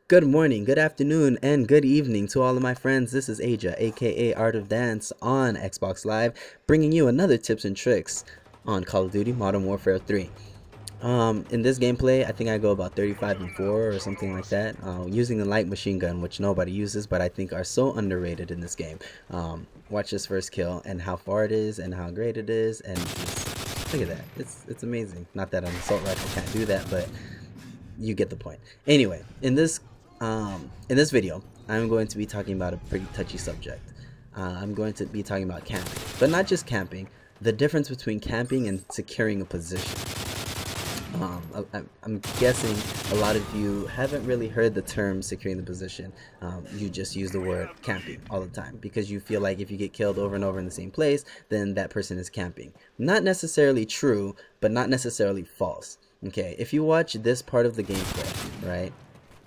Good morning, good afternoon, and good evening to all of my friends. This is Aja, aka Art of Dance, on Xbox Live, bringing you another tips and tricks on Call of Duty Modern Warfare 3. In this gameplay, I think I go about 35 and 4 or something like that, using the light machine gun, which nobody uses, but I think are so underrated in this game. Watch this first kill and how far it is and how great it is, and just look at that. It's amazing. Not that an assault rifle can't do that, but you get the point. Anyway, in this video, I'm going to be talking about a pretty touchy subject. I'm going to be talking about camping, but not just camping, the difference between camping and securing a position. I'm guessing a lot of you haven't really heard the term securing the position. You just use the word camping all the time because you feel like if you get killed over and over in the same place, then that person is camping. Not necessarily true, but not necessarily false. Okay, if you watch this part of the gameplay, right,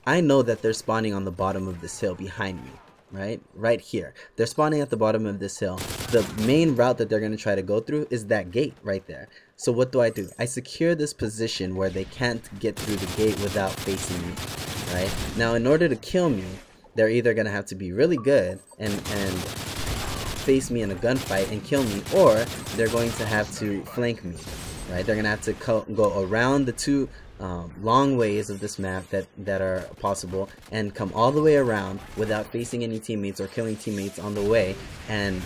I know that they're spawning on the bottom of this hill behind me, right here. They're spawning at the bottom of this hill. The main route that they're going to try to go through is that gate right there. So what do? I secure this position where they can't get through the gate without facing me, right? Now, in order to kill me, they're either going to have to be really good and face me in a gunfight and kill me, or they're going to have to flank me. Right, they're gonna have to go around the two long ways of this map that are possible and come all the way around without facing any teammates or killing teammates on the way and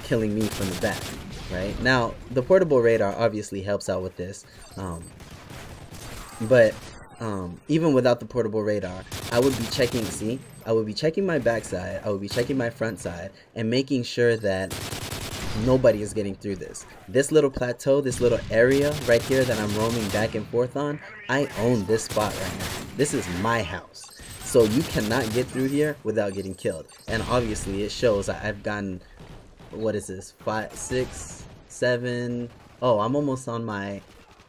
killing me from the back. Right now, the portable radar obviously helps out with this, but even without the portable radar, I would be checking. See, I would be checking my backside, I would be checking my front side, and making sure that nobody is getting through this little plateau, this little area right here that I'm roaming back and forth on. I own this spot right now. This is my house, so you cannot get through here without getting killed. And obviously it shows. I've gotten, what is this, 5, 6, 7, oh, I'm almost on my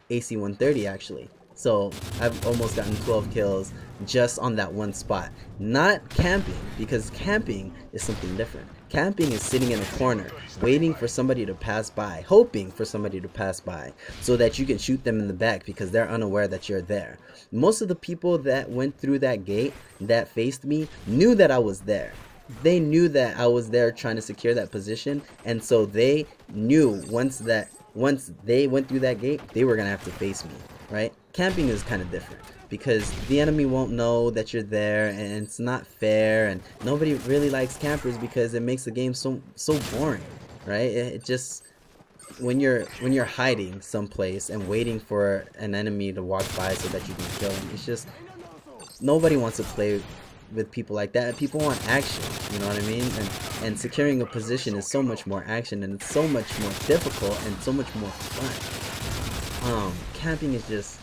AC 130 actually. So I've almost gotten 12 kills just on that one spot. Not camping, because camping is something different. Camping is sitting in a corner, waiting for somebody to pass by, hoping for somebody to pass by, so that you can shoot them in the back because they're unaware that you're there. Most of the people that went through that gate, that faced me, knew that I was there. They knew that I was there trying to secure that position, and so they knew once they went through that gate, they were gonna have to face me, right? Camping is kind of different because the enemy won't know that you're there, and it's not fair, and nobody really likes campers because it makes the game so boring, right? It just, when you're hiding someplace and waiting for an enemy to walk by so that you can kill them, it's just, nobody wants to play with people like that. People want action, you know what I mean? And securing a position is so much more action, and it's so much more difficult and so much more fun. Camping is just,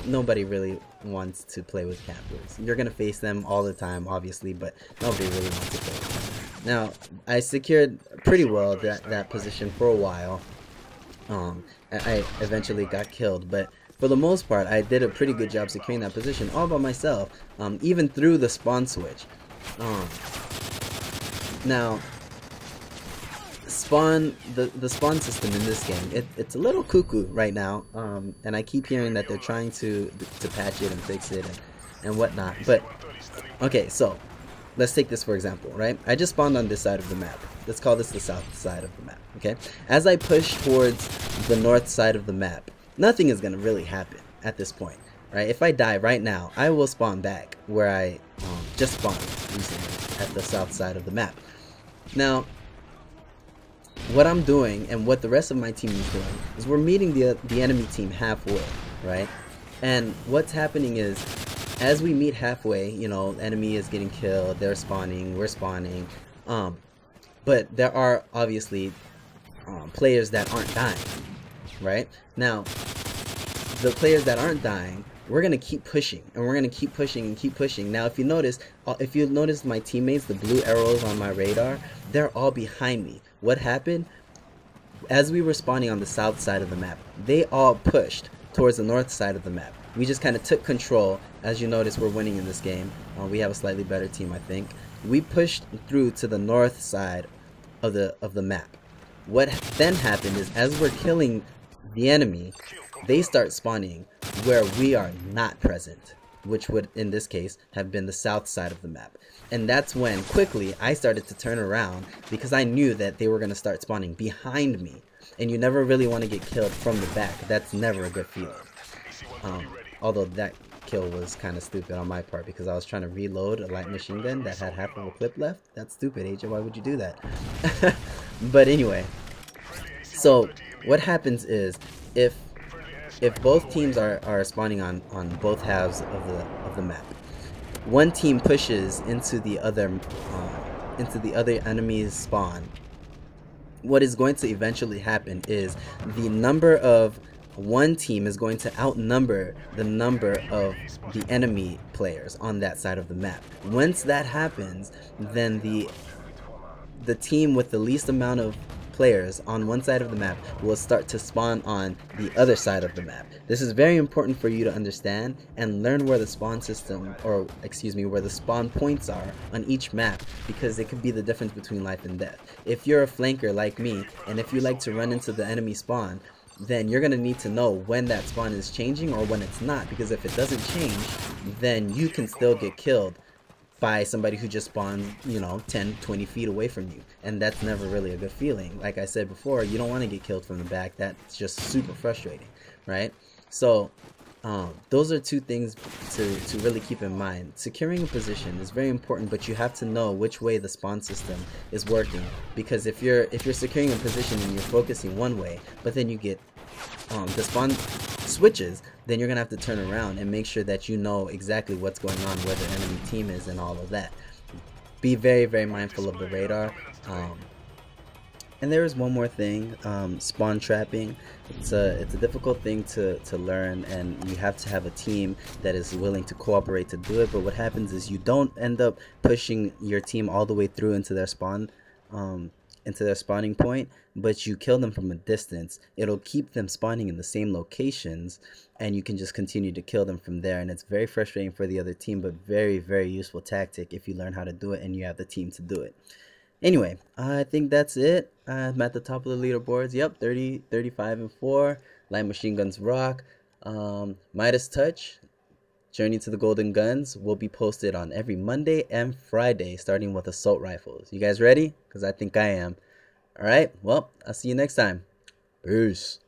nobody really wants to play with campers. You're gonna face them all the time, obviously, but nobody really wants to play with them. Now, I secured pretty well that position for a while. I eventually got killed, but for the most part, I did a pretty good job securing that position all by myself, even through the spawn switch. Now, the spawn system in this game, it's a little cuckoo right now, and I keep hearing that they're trying to patch it and fix it and whatnot. But okay, so let's take this for example, right? I just spawned on this side of the map. Let's call this the south side of the map. Okay, as I push towards the north side of the map, nothing is gonna really happen at this point, right? If I die right now, I will spawn back where I just spawned recently at the south side of the map. Now, what I'm doing and what the rest of my team is doing is we're meeting the enemy team halfway, right? And what's happening is, as we meet halfway, you know, the enemy is getting killed, they're spawning, we're spawning, but there are obviously players that aren't dying, right? Now, the players that aren't dying, we're gonna keep pushing, and we're gonna keep pushing and keep pushing. Now, if you notice my teammates, the blue arrows on my radar, they're all behind me. What happened? As we were spawning on the south side of the map, they all pushed towards the north side of the map. We just kind of took control. As you notice, we're winning in this game. We have a slightly better team, I think. We pushed through to the north side of the map. What then happened is, as we're killing the enemy, they start spawning where we are not present. which would in this case have been the south side of the map. And that's when quickly I started to turn around, because I knew that they were going to start spawning behind me, and you never really want to get killed from the back. That's never a good feeling. Although that kill was kind of stupid on my part, because I was trying to reload a light machine gun that had half of a clip left. That's stupid, Agent. Why would you do that? But anyway, so what happens is if both teams are spawning on both halves of the map, one team pushes into the other enemy's spawn, what is going to eventually happen is the number of one team is going to outnumber the number of the enemy players on that side of the map. Once that happens, then the team with the least amount of players on one side of the map will start to spawn on the other side of the map. This is very important for you to understand and learn where the spawn system, or excuse me, where the spawn points are on each map, because it could be the difference between life and death. If you're a flanker like me, and if you like to run into the enemy spawn, then you're going to need to know when that spawn is changing or when it's not, because if it doesn't change, then you can still get killed by somebody who just spawned, you know, 10-20 feet away from you, and that's never really a good feeling. Like I said before, you don't want to get killed from the back. That's just super frustrating, right? So those are two things to really keep in mind. Securing a position is very important, but you have to know which way the spawn system is working, because if you're securing a position and you're focusing one way, but then you get the spawn switches, then you're gonna have to turn around and make sure that you know exactly what's going on, where the enemy team is, and all of that. Be very, very mindful of the radar. And there is one more thing, spawn trapping. It's a difficult thing to learn, and you have to have a team that is willing to cooperate to do it. But what happens is you don't end up pushing your team all the way through into their spawn, into their spawning point, but you kill them from a distance. It'll keep them spawning in the same locations, and you can just continue to kill them from there. And it's very frustrating for the other team, but very, very useful tactic if you learn how to do it and you have the team to do it. Anyway, I think that's it. I'm at the top of the leaderboards. Yep, 30, 35, and 4. Light machine guns rock. Midas Touch, Journey to the Golden Guns, will be posted on every Monday and Friday, starting with assault rifles. You guys ready? Because I think I am. Alright, well, I'll see you next time. Peace.